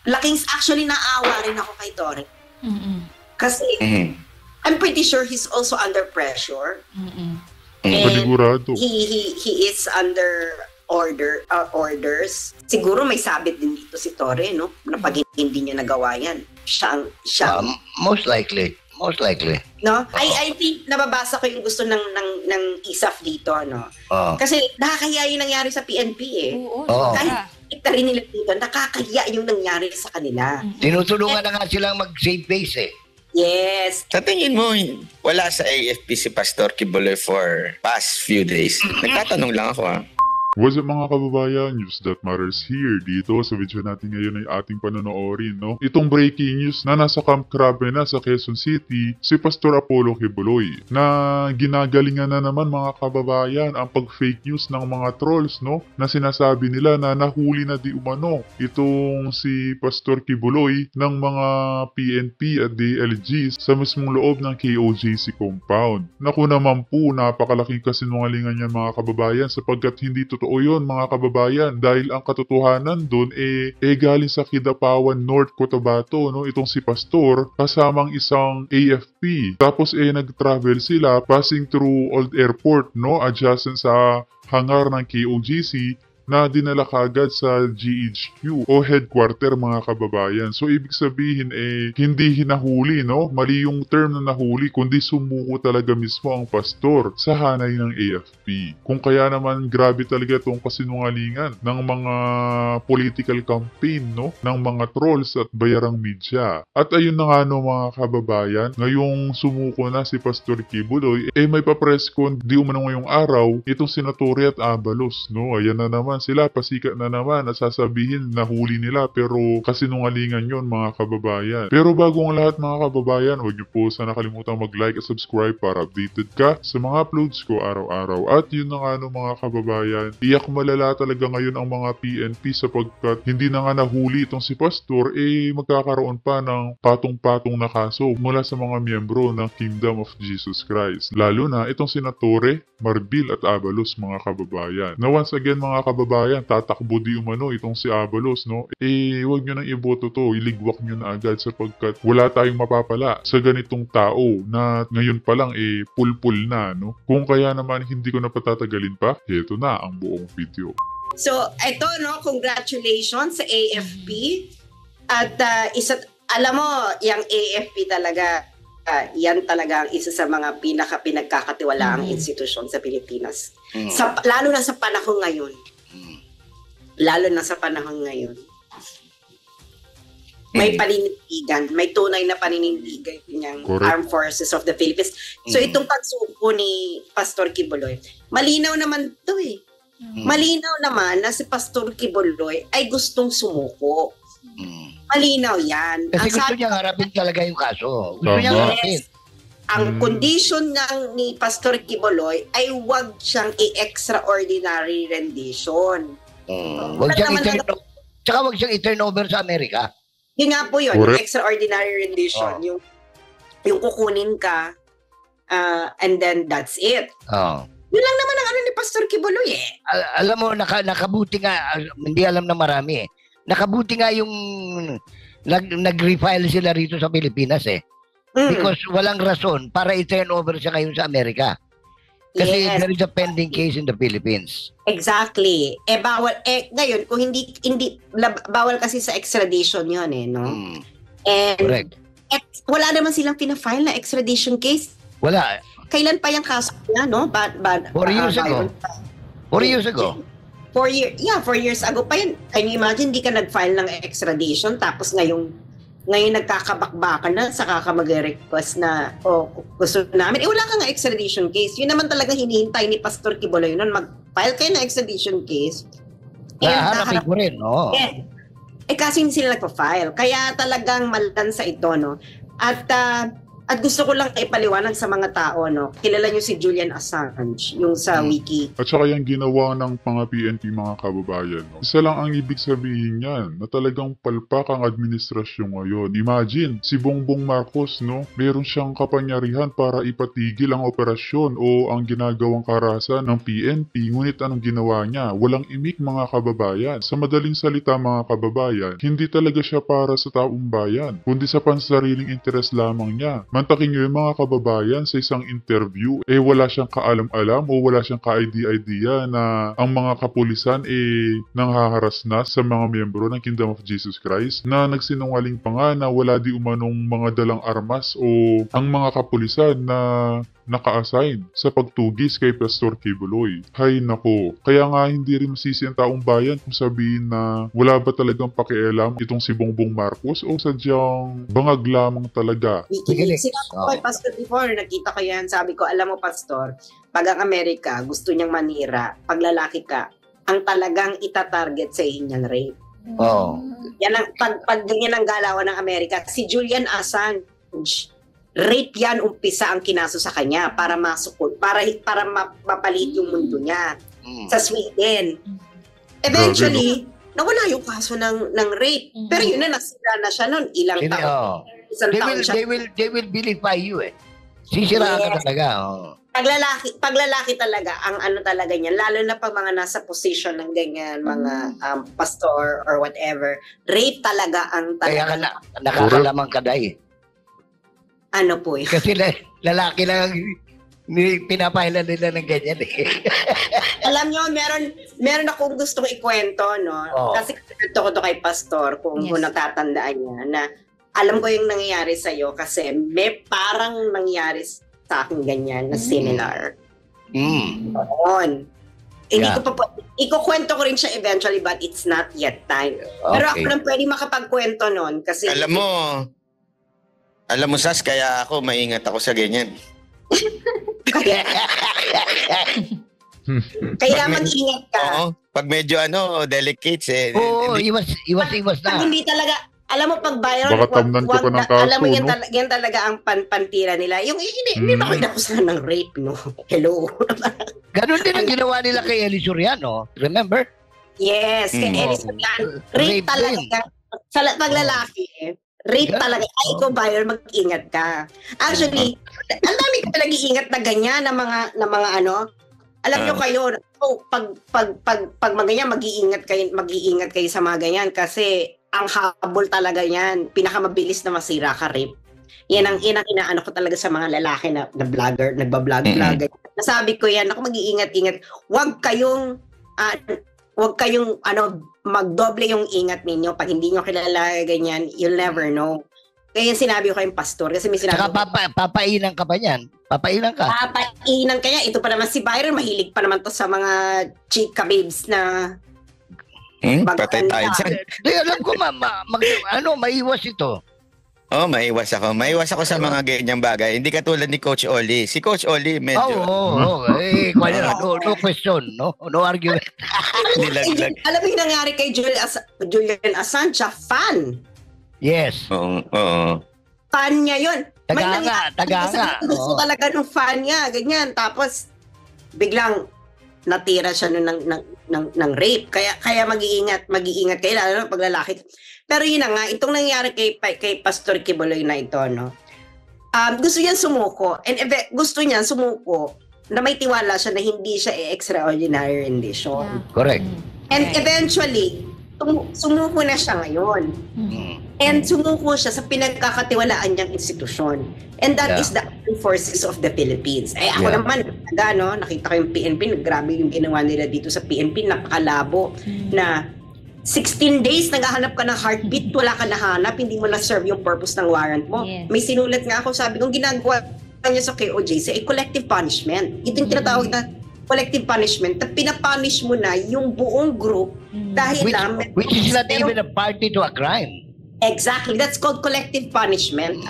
Actually, naawa rin ako kay Torre. Kasi, I'm pretty sure he's also under pressure. Panigurado. He is under orders. Siguro may sabit din dito si Torre, no? Na pag hindi niya nagawa yan. Siya. Most likely. No? I think nababasa ko yung gusto ng ISAF dito, no? Kasi nakakahiya yung nangyari sa PNP eh. Kahit kita rin nila dito, nakakahiya yung nangyari sa kanila. Tinutulungan na nga silang mag-save face eh. Yes. Sa tingin mo, wala sa AFP si Pastor Quiboloy for past few days? Nagtatanong lang ako What's up mga kababayan, news that matters here. Dito sa video natin ngayon ay ating panonoorin, no? Itong breaking news na nasa Camp Crame na sa Quezon City, si Pastor Apollo Quiboloy, na ginagalingan na naman mga kababayan ang pag-fake news ng mga trolls, no? Na sinasabi nila na nahuli na di umano itong si Pastor Quiboloy ng mga PNP at DLG sa mismong loob ng KOJC compound. Naku naman po, napakalaking kasinungalingan yan mga kababayan sapagkat hindi totoo yun mga kababayan dahil ang katotohanan doon galing sa Kidapawan North Cotabato, no? Itong si Pastor kasamang isang AFP. Tapos nag-travel sila passing through Old Airport, no? Adjacent sa hangar ng KOGC na dinala kagad sa GHQ o headquarter mga kababayan. So ibig sabihin hindi hinahuli, no? Mali yung term na nahuli kundi sumuko talaga mismo ang pastor sa hanay ng AFP. Kung kaya naman grabe talaga itong kasinungalingan ng mga political campaign, no? Ng mga trolls at bayarang media. At ayun na nga no mga kababayan, ngayong sumuko na si Pastor Quiboloy, may papress con di umano ngayong araw itong sina Torre at Abalos, no? Ayan na naman sila, pasikat na naman at sasabihin na huli nila pero kasinungalingan yon mga kababayan. Pero bago ang lahat mga kababayan, huwag niyo po sana kalimutang mag-like at subscribe para updated ka sa mga uploads ko araw-araw. At yun na nga no mga kababayan, iyak malala talaga ngayon ang mga PNP sapagkat hindi na nga nahuli itong si Pastor, magkakaroon pa ng patong-patong na kaso mula sa mga miyembro ng Kingdom of Jesus Christ. Lalo na itong sina Torre, Marbil at Abalos mga kababayan. Na once again mga kababayan, tatakbo di umano itong si Abalos, no? Huwag nyo nang iboto to, iligwak nyo na agad sapagkat wala tayong mapapala sa ganitong tao na ngayon pa lang pulpul na, no? Kung kaya naman hindi ko na patatagalin pa, heto na ang buong video. So, eto no, congratulations sa AFP. At alam mo, yung AFP talaga, yan talaga ang isa sa mga pinagkakatiwalaang institusyon sa Pilipinas. Lalo na sa panahon ngayon. May paninindigan, may tunay na paninindigan ng Armed Forces of the Philippines. So itong pagsuko ni Pastor Quiboloy, malinaw naman to Malinaw naman na si Pastor Quiboloy ay gustong sumuko. Malinaw yan. Kasi gusto niya harapin talaga yung kaso. Gusto niya harapin. Ang condition ni Pastor Quiboloy ay huwag siyang i-extraordinary rendition. Huwag siyang i-turn over sa Amerika. Yun nga po yun, yung extraordinary rendition. Yung kukunin ka and then that's it. Yun lang naman ang ni Pastor Quiboloy Alam mo, nakabuti nga, hindi alam na marami nakabuti nga yung nag-refile sila rito sa Pilipinas because walang rason para i-turn over siya ngayon sa Amerika. Kasi there is a pending case in the Philippines. Exactly. Bawal ngayon kung hindi bawal kasi sa extradition 'yon no. And correct. Wala naman silang pina-file na extradition case. Wala. Kailan pa yung kaso niya, no? 4 years ago. 4 years ago. 4 years ago pa yun. Can you imagine, di ka nag-file ng extradition tapos ngayon nagkakabakbakan na saka ka mag-request na gusto namin. Wala kang extradition case. Yun naman talaga hinihintay ni Pastor Quiboloy noon. Mag-file kayo ng extradition case. Hanapin ko rin, no? Kasi hindi sila nagpa-file. Kaya talagang malansa ito, no? At At gusto ko lang ipaliwanag sa mga tao, no? Kilala niyo si Julian Assange, yung sa wiki. At saka yung ginawa ng mga PNP mga kababayan, no? Isa lang ang ibig sabihin yan, na talagang palpak ang administrasyon ngayon. Imagine, si Bongbong Marcos, no? Meron siyang kapangyarihan para ipatigil ang operasyon o ang ginagawang karahasan ng PNP. Ngunit anong ginawa niya? Walang imik mga kababayan. Sa madaling salita mga kababayan, hindi talaga siya para sa taong bayan, kundi sa pansariling interes lamang niya. Mantakin nyo yung mga kababayan sa isang interview, wala siyang kaalam-alam o wala siyang ka-idea na ang mga kapulisan nanghaharas na sa mga miyembro ng Kingdom of Jesus Christ, na nagsinungaling pa nga na wala di umanong mga dalang armas o ang mga kapulisan na naka-assign sa pagtugis kay Pastor Kibuloy. Hay nako, kaya nga hindi rin masisi ang taong bayan kung sabihin na wala ba talagang pakialam itong si Bongbong Marcos o sadyang bangag lamang talaga. Sinabi ko kay Pastor before, nakita ko yan, sabi ko, alam mo Pastor, pag ang Amerika gusto niyang manira, pag lalaki ka, ang talagang itatarget sa inyong rape. Yan ang, pag ganyan ang galawan ng Amerika, si Julian Assange, rape yan, umpisa ang kinaso sa kanya para masukol, para mapalit yung mundo niya sa Sweden. Eventually, nawala yung kaso ng rape. Pero yun na, nasira na siya noon. Ilang taon. Isang taon siya. They will vilify you Sisiraan ka talaga. Paglalaki talaga, ang ano talaga niya, lalo na pag mga nasa position ng ganyan, mga pastor or whatever, rape talaga ang talaga. Kaya nakakalamang ka dahil. Ano po yun? Kasi lalaki lang pinapahilan nila ng ganyan Alam nyo, meron akong gustong ikwento, no? Kasi kwento ko to kay Pastor, kung natatandaan niya, na alam ko yung nangyayari sa'yo kasi may parang nangyayari sa akin ganyan na similar. Noon. Ikukwento ko rin siya eventually but it's not yet time. Pero ako lang pwede makapagkwento noon kasi... Alam mo, Sas, kaya ako maingat ako sa ganyan. Kaya mag-ingat ka. Oo. Pag medyo delicate iwas na. Pag hindi talaga, alam mo, pag viral, baka tamnan ka pa ng kaso, alam mo, yan talaga ang pantira nila. Yung hindi ba kinakusahan ng rape, no? Hello. Ganun din ang ginawa nila kay Eli Soriano. Remember? Yes, kay Eli Soriano. Rape talaga. Sa paglalaki, rape talaga. Ay, ikaw buyer, mag-ingat ka. Actually, ang dami ko nag-iingat na ganyan na mga ano. Alam nyo kayo, pag maganyan, mag-iingat kayo sa mga ganyan kasi ang habol talaga yan. Pinakamabilis na masira ka, rape. Yan ang inaano ko talaga sa mga lalaki na vlogger, nagbablog. Nasabi ko yan, ako mag-iingat-ingat. Huwag kayong magdoble yung ingat ninyo. Pag hindi nyo kilala ganyan, you'll never know. Kaya sinabi ko kayong pastor, kasi may sinabi ko. Papainan ka pa niyan. Papainan ka. Papainan kaya. Ito pa naman si Byron, mahilig pa naman to sa mga chika babes na patay tayo dyan. Di, alam ko, maiwas ito. Maiwas ako. Maiwas ako sa mga ganyang bagay. Hindi katulad ni Coach Oli. Si Coach Oli, medyo... No question. No argument. Alam mo yung nangyari kay Julian Assange, fan. Yes. Oo. Fan niya yun. Taga. Gusto talaga ng fan niya. Ganyan. Tapos, biglang natira siya ng rape. Kaya mag-iingat kayo, lalo na pag lalaki. Pero yun na nga, itong nangyari kay Pastor Kibuloy na ito, no? Gusto niya sumuko. And gusto niya sumuko na may tiwala siya na hindi siya extraordinary rendition. Yeah. Correct. And eventually, sumuko na siya ngayon. And sumuko siya sa pinagkakatiwalaan niyang institusyon. And that is the Armed Forces of the Philippines. Ako naman, nakita ko yung PNP, grabe yung ginawa nila dito sa PNP, napakalabo na 16 days naghahanap ka ng heartbeat, wala ka nahanap, hindi mo na-serve yung purpose ng warrant mo. Yes. May sinulat nga ako, sabi kong ginagawa niya sa KOJC ay collective punishment. Ito yung tinatawag na collective punishment. Pinapunish mo na yung buong group dahil which is not even a party to a crime. Exactly. That's called collective punishment.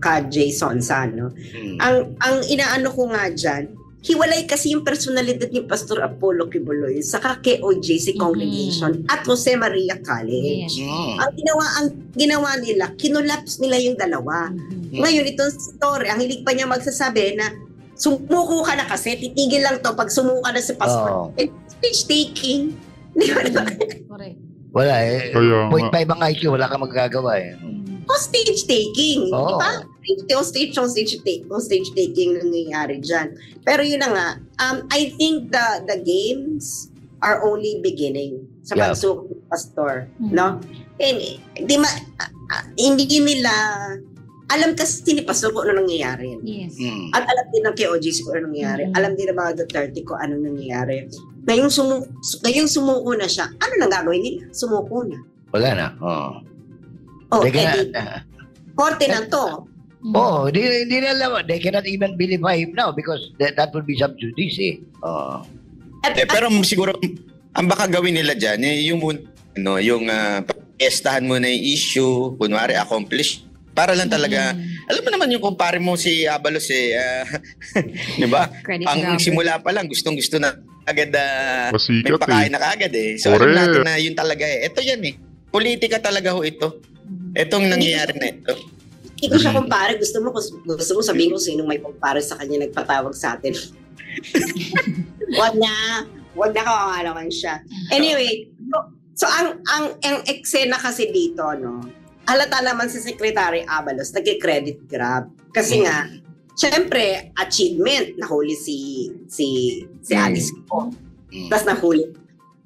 Ka Jason San, no? Ang inaano ko nga dyan, hiwalay kasi yung personalidad ni Pastor Apollo Kibuloy sa KOJC Congregation at Jose Maria College. Mm. Ang ginawa nila, kinulaps nila yung dalawa. Ngayon, itong story, ang hilig pa niya magsasabi na sumuko ka na kasi, titigil lang to pag sumuko ka na si Pastor. Stage taking. Di ba? Correct. Wala eh. Kaya nga. 0.5 ang IQ, wala kang magagawa eh. Hostage taking. Oo. Diba? Hostage taking nangyayari dyan. Pero yun na nga, I think the games are only beginning sa pagsuko ng Pastor. No? And, hindi nila alam kasi ni Pastor kung ano nangyayari. Yes. At alam din ng KOJC kung ano nangyayari. Alam din ng mga Duterte kung ano nangyayari. Ngayong sumuko na siya, ano nang gagawin nila? Sumuko na. Wala na. Korte na to. Hindi na alam. They cannot even vilify him now because that would be sub judice eh. Pero siguro, ang baka gawin nila dyan, yung pestahan mo na yung issue, kunwari accomplish, para lang talaga, alam mo naman yung kumpare mo si Abalos di ba? Ang simula pa lang, gustong-gusto na agad may pakain na kaagad eh. So alam natin na yun talaga eh. Ito yan eh. Politika talaga ho ito. Itong nangyayari na ito. Hindi ko siya kumpare. Gusto mo sabihin ko sino may kumpare sa kanya nagpatawag sa atin. Wag na kawangalan siya. Anyway, so ang eksena kasi dito, no, halata naman si Secretary Abalos, nag-credit grab. Kasi nga, syempre, achievement, nahuli si Alice ko. Tapos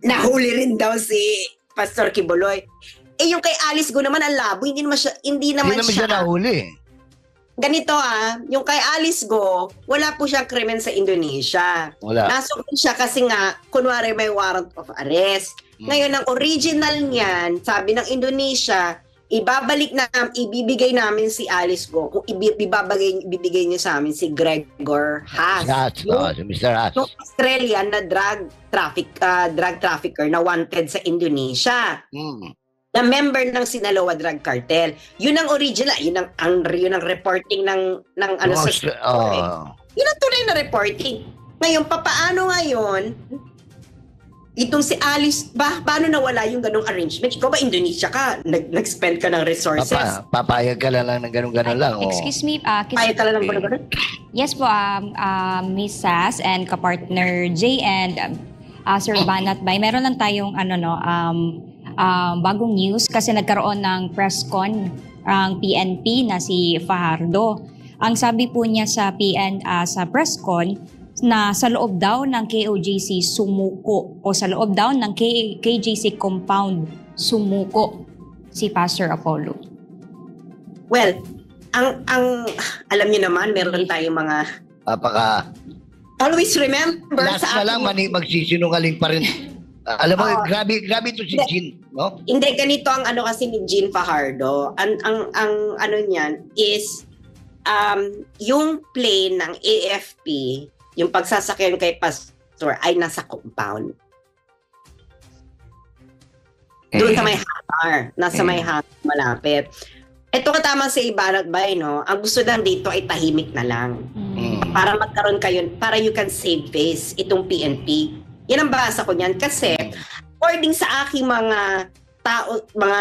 nahuli rin daw si Pastor Kibuloy. Yung kay Alice Go naman, ang labo, hindi naman siya nahuli. Ganito yung kay Alice Go, wala po siyang krimen sa Indonesia. Wala. Nasukol siya kasi nga, kunwari may warrant of arrest. Ngayon, ang original niyan, sabi ng Indonesia, ibibigay namin si Alice Go kung ibibigay niya sa amin si Gregor Haas. Si Mr. Haas. Yung Australian na drug trafficker na wanted sa Indonesia. Na member ng Sinaloa Drug Cartel. Yun ang original, yun ang reporting ng ano sa Yun ang tunay na reporting. Ngayon, papaano ngayon itong si Alice, paano nawala yung ganong arrangement? Ikaw ba Indonesia ka? Nag-spend ka ng resources? Papayag ka lang ng ganun-ganun lang. Excuse me. Papayag ka lang ng ganun-ganun? Yes po, Miss Sass and kapartner Jay and Sir Banat Bay. Meron lang tayong bagong news kasi nagkaroon ng press con ang PNP na si Fajardo. Ang sabi po niya sa press con na sa loob daw ng KOJC sumuko o sa loob daw ng KJC compound sumuko si Pastor Apollo. Well, ang alam niyo naman meron tayong mga always remember last sa na lang magsisinungaling pa rin. Alam mo, grabe to si Jean, no? Hindi, ganito ang ano kasi ni Jean Fajardo. Ang ano niyan is yung plane ng AFP, yung pagsasakyan kay Pastor ay nasa compound. Doon sa may hangar. Nasa may hangar malapit. Ito katama sa Ibanat Bay, no? Ang gusto lang dito ay tahimik na lang. Para magkaroon kayo, para you can save face itong PNP. Yan ang basa ko niyan kasi according sa aking mga tao, mga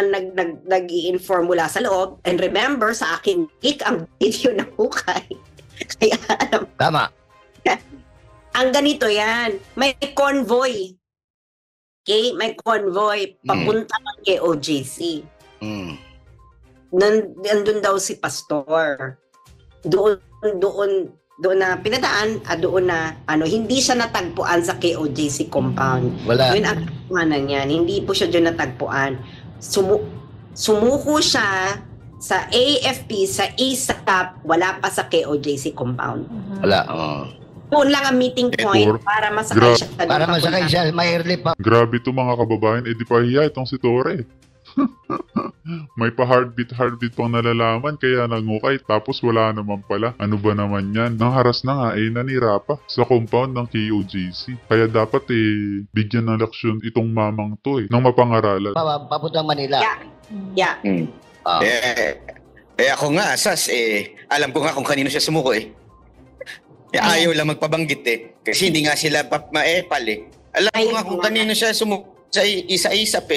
nag-i-inform mula sa loob, and remember sa aking ang video na hukay. Kaya alam. Tama. Ang ganito yan, may convoy. Okay? May convoy papunta ng KOJC. Nandun daw si Pastor. Doon na pinadaan, doon na hindi siya natagpuan sa KOJC compound. Wala. Yun ang kamanan niyan. Hindi po siya doon natagpuan. Sumuko siya sa AFP, sa ASAP, wala pa sa KOJC compound. Wala. Doon lang ang meeting point para masakay siya. Para masakay siya, may airlift pa. Grabe ito mga kababayan, di pahiya itong si Torre. May pa-heartbeat pang nalalaman kaya nangukay tapos wala naman pala. Ano ba naman yan? Nangharas na nga nanira pa sa compound ng KOJC. Kaya dapat bigyan ng leksyon itong mamang to ng mapangaralan. Papuntang Manila. Yeah. Ako nga, Sas, alam ko nga kung kanino siya sumuko Ayaw lang magpabanggit kasi hindi nga sila maepal Alam ko nga kung kanino siya sa isa-isap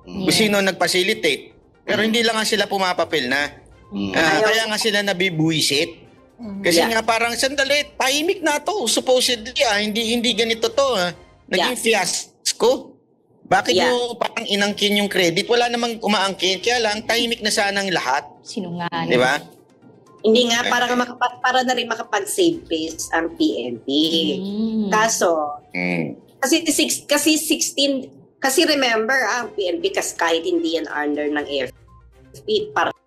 Kung sino nag-facilitate. Pero hindi lang nga sila pumapapil na. Kaya nga sila nabibuisit. Kasi nga parang sandali, tahimik na to. Supposedly hindi ganito to. Naging fiasco. Bakit mo parang inangkin yung credit? Wala namang umaangkin. Kaya lang, tahimik na sanang lahat. Sinungaling. Di ba? Hindi nga, para na rin makapag-save face ang PNP. Kaso, kasi remember, ang PNP, kahit hindi yan under ng AFP, parte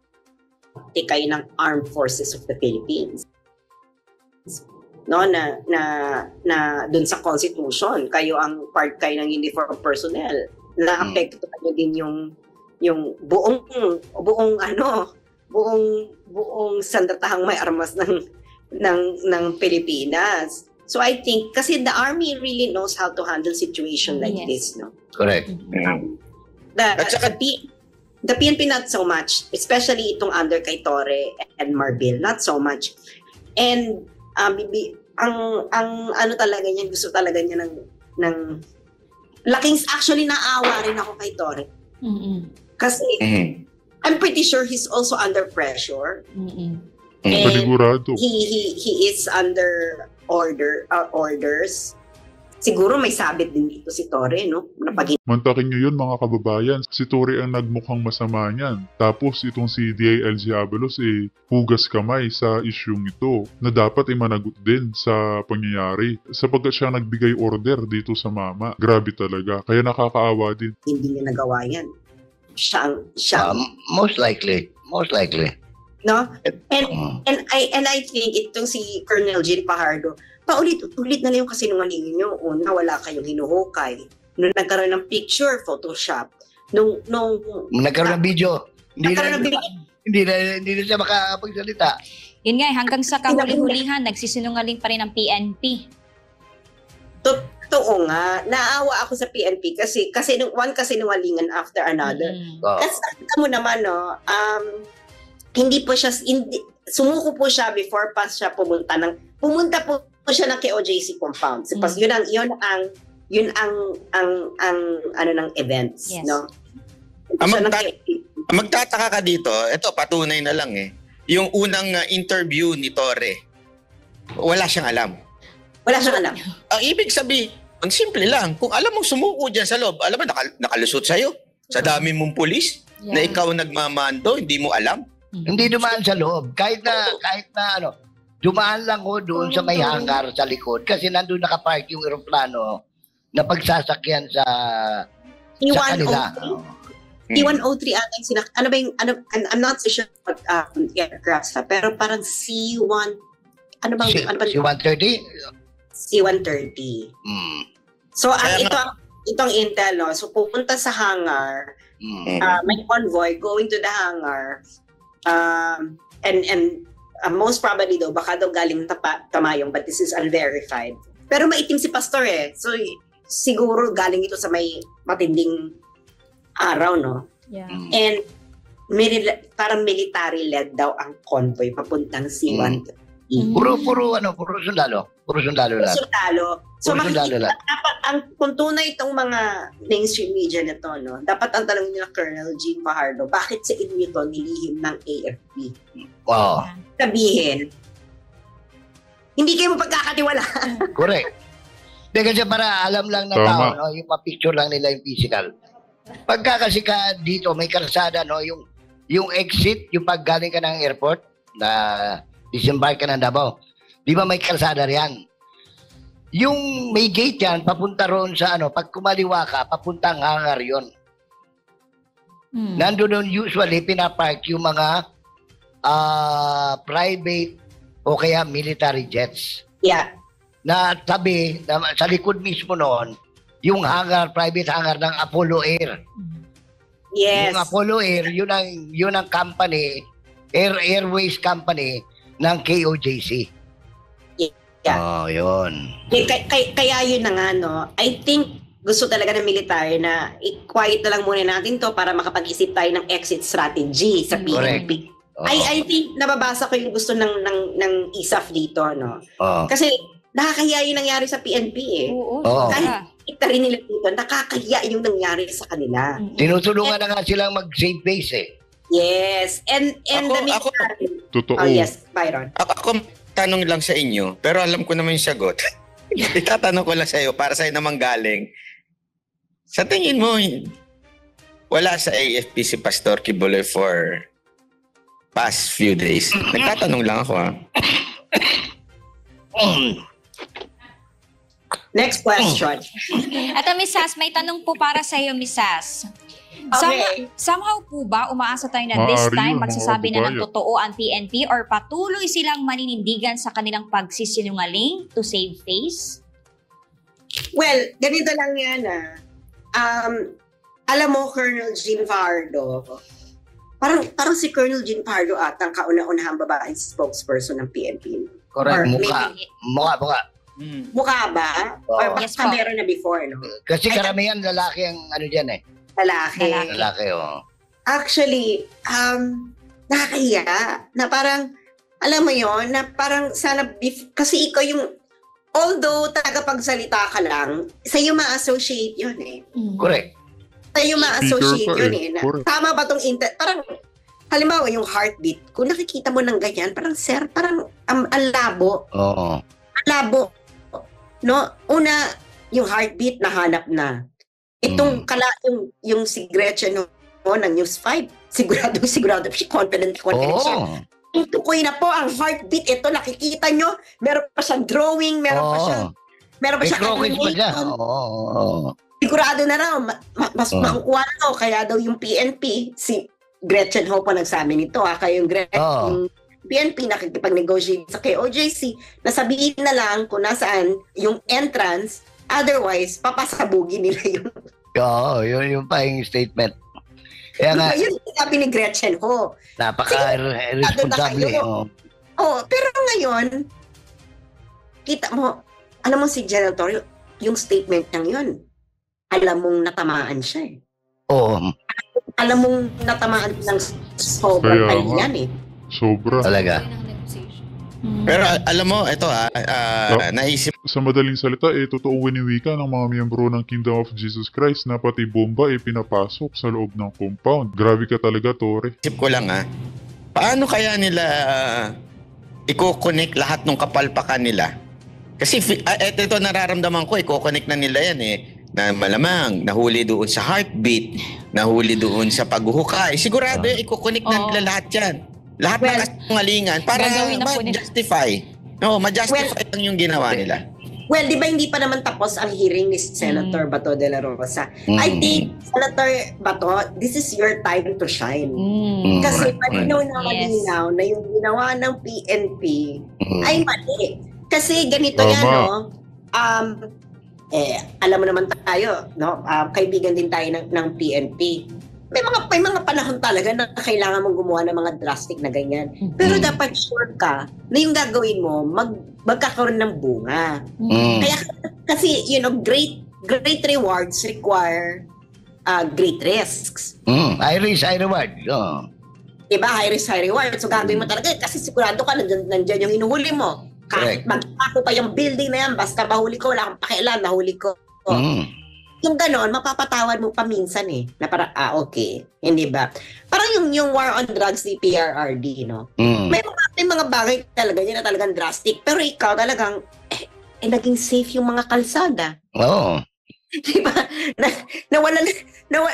kayo ng Armed Forces of the Philippines. No, na dun sa Constitution, kayo ang part kayo ng uniform personnel. Na-apekto kayo din yung buong sandatahang may armas ng Pilipinas. So I think kasi the army really knows how to handle situation like this, no? Correct. The PNP not so much, especially itong under kay Torre and Marbil, not so much. And ang ano talaga niya, gusto talaga niya ng actually naawa rin ako kay Torre. Kasi I'm pretty sure he's also under pressure. And Panigurado. he is under orders. Siguro may sabit din dito si Torre, no? Mantakin nyo yun mga kababayan, si Torre ang nagmukhang masama niyan. Tapos itong si DIL Diabelos hugas kamay sa isyung ito na dapat managot din sa pangyayari sapagkat siya nagbigay order dito sa mama. Grabe talaga, kaya nakakaawa din. Hindi niya nagawa yan. Siya. Most likely. No? And I think itong si Colonel Jean Fajardo, paulit-ulit na lang yung kasinungalingan nyo. Una, wala kayong hinuhukay. Nung nagkaroon ng picture, Photoshop. Nung nagkaroon ng video. Hindi na siya makapagsalita. Yun nga, hanggang sa kahuli-hulihan, nagsisinungaling pa rin ang PNP. Totoo nga. Naawa ako sa PNP kasi one kasinungalingan after another. Kasi nakita mo naman, no, sumuko po siya before pa siya pumunta po siya ng KOJC compound. Tapos yun ang ano ng events, no? Magtataka ka dito, ito patunay na lang Yung unang interview ni Torre, wala siyang alam. Ang ibig sabihin, ang simple lang, kung alam mong sumuko dyan sa loob, alam mo, nakalusot sa'yo. Sa dami mong pulis, na ikaw nagmamando, hindi mo alam. Hindi dumaan sa loob. Kahit na dumaan lang ko doon sa may hangar sa likod kasi nandun nakapark yung aeroplano na pagsasakyan sa kanila. C-103 ata yung ano ba yung, I'm not so sure about aircraft pero parang C-1, ano bang, C-130? C-130. So, itong intel, no? So, pupunta sa hangar, may convoy going to the hangar, and most probably daw, baka daw galing Tamayong, but this is unverified. Pero maitim si Pastor So, siguro galing ito sa may matinding araw, no? Yeah. And parang military-led daw ang convoy papuntang C-130. Puro sundalo. Puro sundalo lang. So, makikita, kung tunay itong mga mainstream media na to, no, dapat ang tanong nila Colonel Jean Fajardo, bakit sa inyo to nilihim ng AFP? Wow. Sabihin, hindi kayo mapagkakatiwalaan. Correct. Kasi para alam lang na tao, no, yung pa-picture lang nila yung physical. Pagka kasi ka dito, may karsada, no, yung exit, yung paggaling ka ng airport, na disembark ka ng Davao, di ba may karsada riyan? Yung may gate yan, papunta roon sa pag kumaliwa ka, papuntang hangar yun. Nandun usually pinapark yung mga private o kaya military jets. Yeah. Na tabi, sa likod mismo noon, yung hangar, private hangar ng Apollo Air. Yes. Yung Apollo Air, yun ang company, Airways company ng KOJC. Yeah. Yun. Kaya yun na nga, no? I think gusto talaga ng military na i-quiet na lang muna natin to para makapag-isip tayo ng exit strategy sa PNP. I think nababasa ko yung gusto ng ISAF dito, no? Kasi nakakahiya yung nangyari sa PNP eh. Oo. Kahit kita rin nila dito, nakakahiya yung nangyari sa kanila. Tinutulungan na nga silang mag-save face eh. Yes. And Ako- Totoo. Oh yes, Byron. Ako tanong lang sa inyo, pero alam ko naman yung sagot. Itatanong ko lang sa iyo, para sa'yo naman galing. Sa tingin mo, wala sa AFP si Pastor Kibuloy for past few days? Nagtatanong lang ako ha. Next question. Ito, Miss Sas, may tanong po para sa iyo, Miss Sas. Okay. Somehow po ba, umaasa tayo na this Maaari time yun, magsasabi mga na ng kababayan. totoo ang PNP or patuloy silang maninindigan sa kanilang pagsisinungaling to save face? Well, ganito lang yan alam mo, Colonel Jean Pardo, parang si Colonel Jean Pardo atang kauna-unahang babaeng spokesperson ng PNP. Correct. Or Mukha. maybe- Mukha. Mukha ba? Oo. Or baka Yes po. meron na before, no? Kasi karamihan lalaki ang ano dyan eh. Lalaki. Lalaki, Actually, nakakahiya na parang, alam mo yon na parang sana, kasi ikaw yung, although tagapagsalita ka lang, sa'yo ma-associate yun eh. Correct. Sa'yo ma-associate Speaker yun pa eh. Na, Correct. tama ba tong parang, halimbawa yung heartbeat, kung nakikita mo ng ganyan, parang sir, parang ang labo. Oo. Labo. No? Una, yung heartbeat nahanap na. Itong yung si Gretchen ng News 5, sigurado confident siya. Oo. Tukoy na po ang heartbeat. Ito, nakikita nyo, meron pa siyang drawing, meron pa siyang May crocus pa siya. Oo. Sigurado na raw, mas makukuha na raw. Kaya daw yung PNP, si Gretchen Ho po nagsabi nito. Kaya yung yung PNP nakikipag-negotiate sa KOJC, nasabihin na lang kung nasaan yung entrance, otherwise, papasabugin nila yung... Oo, yun pa yung statement. Kaya nga, Yun sabi ni Gretchen Ho. napaka-responsable. Pero ngayon, kita mo, alam mo si General Torrio, yung statement niyang yun, alam mong natamaan siya eh. Oo, Alam mong natamaan ng sobrang Kaya nga. kahiyan eh. Sobra. talaga. Pero alam mo, ito naisip Sa madaling salita, totoo winiwika ng mga miyembro ng Kingdom of Jesus Christ na pati bomba pinapasok sa loob ng compound. Grabe ka talaga, Tore. ko lang paano kaya nila i-connect lahat ng kapalpakan nila? Kasi ito nararamdaman ko, i-connect na nila yan na malamang nahuli doon sa heartbeat, nahuli doon sa paghuhukay. Sigurado i-connect na nila lahat yan. Lahat ng kasinungalingan para gagawin na po nila. ma-justify. No, ma-justify lang yung ginawa nila. Well, di ba hindi pa naman tapos ang hearing ni Senator Bato de la Rosa? I think, Senator Bato, this is your time to shine. Kasi malinaw na malinaw na yung ginawa ng PNP ay mali. Kasi ganito yan, no? Alam mo naman tayo, no? Kaibigan din tayo ng PNP. May mga panahon talaga na kailangan mong gumawa ng mga drastic na ganyan. Pero dapat sure ka na yung gagawin mo, magkakaroon ng bunga. Kaya kasi, great rewards require great risks. High risk, high reward. Diba? High risk, high reward. So gagawin mo talaga kasi sigurado ka nandyan yung hinuhuli mo. Kahit magpako pa yung building na yan, basta mahuli ko, wala kang pakialam, nahuli ko. Yung ganon, mapapatawad mo pa minsan na parang, okay, hindi ba? Parang yung war on drugs ni PRRD, no? May mga bagay talaga yun na talagang drastic, pero ikaw talagang, naging safe yung mga kalsada. Oo. Diba?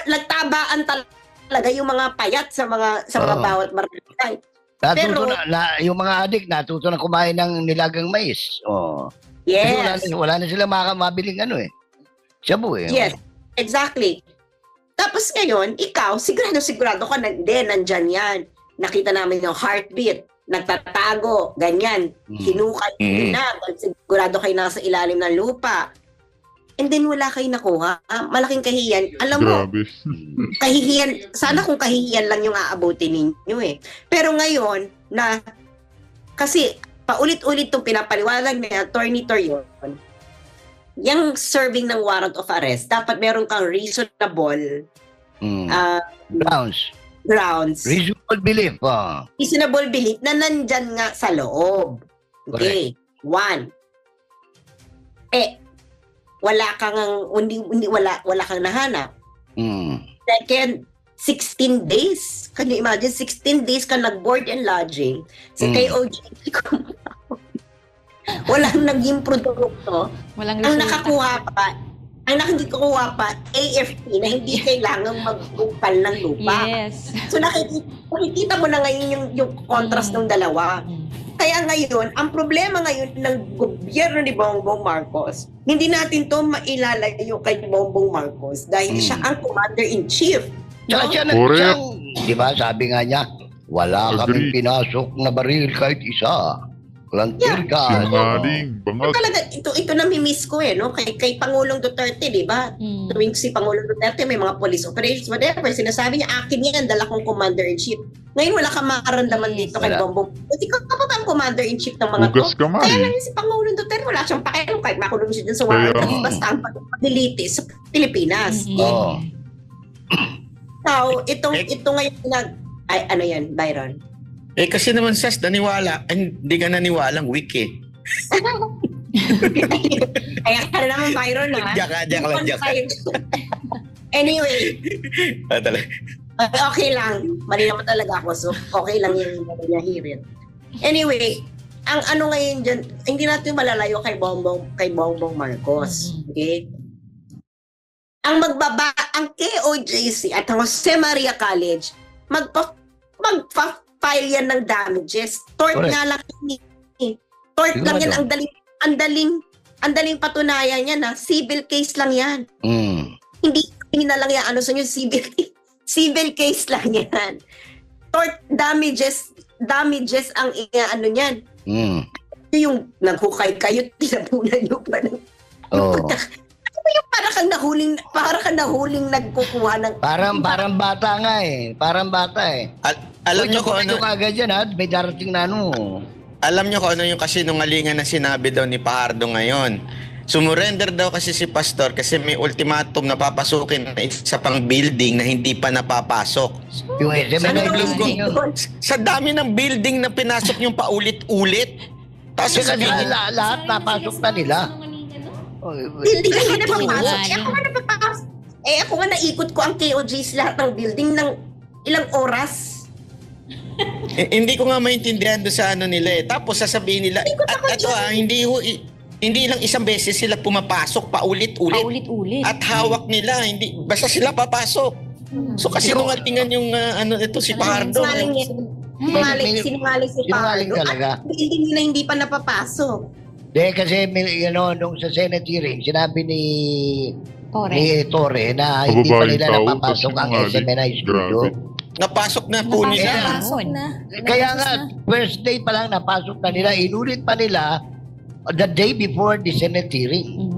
Nagtabaan talaga yung mga payat sa mga bawat barangay. Natuto yung mga adik, natuto na kumain ng nilagang mais. Yes. Kasi wala na sila mabiling shabu Yes, exactly. Tapos ngayon, ikaw, sigurado ka na din, nandyan yan. Nakita namin yung heartbeat, nagtatago, ganyan. Hinukay na, sigurado kayo nasa ilalim ng lupa. And then wala kayo nakuha. Malaking kahihiyan. Alam mo, Grabe. kahihiyan, sana kung kahihiyan lang yung aabutin ninyo Pero ngayon, kasi paulit-ulit itong pinapaliwanag ni Attorney Torion, yung serving ng warrant of arrest, dapat meron kang reasonable grounds. grounds. Reasonable belief. Reasonable belief na nandyan nga sa loob. Okay. One. Wala kang nahanap. Second, 16 days. Can you imagine? 16 days ka nag-board and lodging sa KOJC. Walang naging produkto. Ang nakakuha pa, AFP na hindi kailangang magbukal ng lupa. Yes. So nakikita mo na ngayon yung contrast ng dalawa. Kaya ngayon, ang problema ngayon ng gobyerno ni Bongbong Marcos, hindi natin to mailalayo kay Bongbong Marcos dahil siya ang commander-in-chief. Tsaka siya di ba, sabi nga niya, wala kaming pinasok na baril kahit isa. Walang tirga. Sinungaling, bangag. Talaga, ito nami-miss ko no? Kay Pangulong Duterte, di ba? Tuwing si Pangulong Duterte, may mga police operations, whatever, sinasabi niya, akin yan, dala kong commander-in-chief. Ngayon, wala kang makaramdaman dito kay Bongbong. Kasi ka pa ba ang commander-in-chief ng mga Hugas kamay. Kaya lang si Pangulong Duterte, wala siyang pakialam kahit makulong siya dyan sa warrant. Basta ang pagpapiliti sa Pilipinas. So, ito ngayon ano yan, Byron? Kasi naman Sas, naniwala. Hindi ka naniwalang weak Kaya ka na naman, Byron, ha? Diyak lang. Anyway. Talaga. Okay lang. Mali naman talaga ako. So, okay lang yung hirit. Anyway, ang ano ngayon dyan, hindi natin malalayo kay Bongbong Marcos. Okay? Ang KOJC at ang Jose Maria College, magpa-file yan ng damages. Tort nga lang yan. Tort lang yan. Ang daling patunayan yan, ha? Civil case lang yan. Hindi na lang yan. Ano sa inyo? Civil case lang yan. Tort damages ang ano yan. Yung naghukay kayo, tinapunan nyo pa ng... Yung para kang nahuling nagkukuha ng... Parang bata nga eh. Parang bata eh. Alam niyo kung ano... Kagad yan, may darating na ano. Alam niyo kung ano yung kasinungalingan na sinabi daw ni Fajardo ngayon. Sumurrender daw kasi si Pastor kasi may ultimatum na papasukin na isa pang building na hindi pa napapasok. Yung Sa dami ng building na pinasok yung paulit-ulit. Tapos sasabihin lahat napasok na nila. Hindi ka na napapasok. Ako nga naikot ko ang KOJC lahat ng building ng ilang oras. Hindi ko nga maintindihan doon sa ano nila eh. Tapos sasabihin nila, hindi lang isang beses sila pumapasok paulit-ulit. At hawak nila, hindi basta sila papasok. So kasi nungalingan yung ito si Fajardo. Sinungaling si Fajardo. At building nila hindi pa napapasok. Kasi nung sa Senate hearing, sinabi ni Torre na hindi pa nila napapasok ang SMNI studio. Napasok na po nila. Kaya nga, first day pa lang napasok na nila. Inulit pa nila the day before the Senate hearing.